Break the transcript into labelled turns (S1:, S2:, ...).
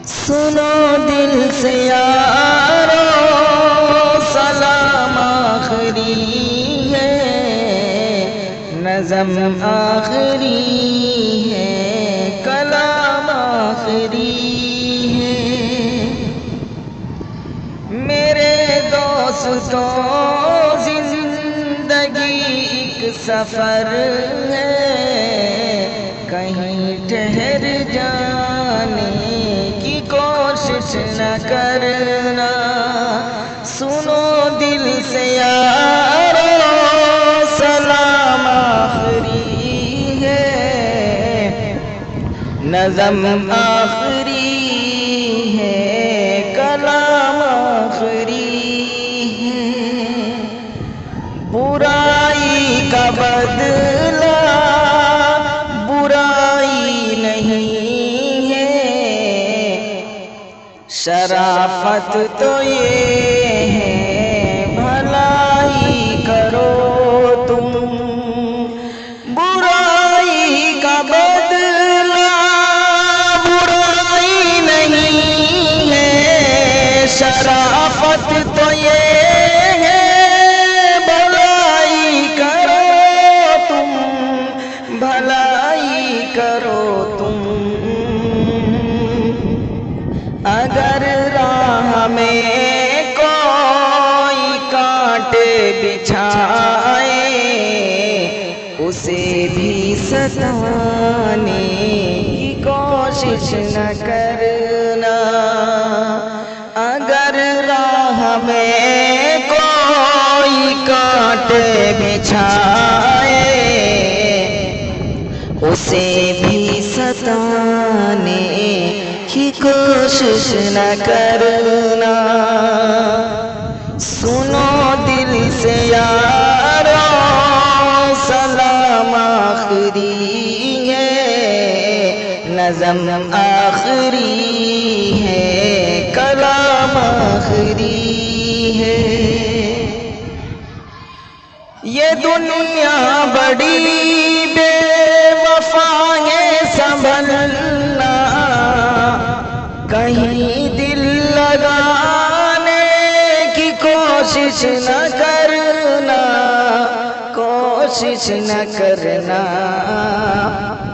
S1: سنو دل سے یارو سلام آخری ہے، نظم آخری ہے، کلام آخری ہے۔ میرے دوستوں زندگی ایک سفر ہے، کہیں ٹھہر جانے کی کوشش نہ کرنا۔ سنو دل سے یارو سلام آخری ہے، نظم آخری ہے، کلام آخری ہے۔ برائی کا بدلہ برائی نہیں ہے، شرافت تو یہ ہے بھلائی کرو تم۔ برائی کا بدلہ برائی نہیں ہے، شرافت تو یہ ہے بھلائی کرو تم، بھلائی کرو تم۔ اگر راہ میں کوئی کانٹے بچھائے اسے بھی ستانے کی کوشش نہ کرنا۔ اگر راہ میں کوئی کانٹے بچھائے اسے بھی ستانے کی کوشش نہ کرنا۔ سنو دل سے یارو سلام آخری ہے، نظم آخری ہے، کلام آخری ہے۔ یہ دنیا بڑی بے وفا ہے، سنبھلنا کہیں دل لگانے کی کوشش نہ کرنا، کوشش نہ کرنا۔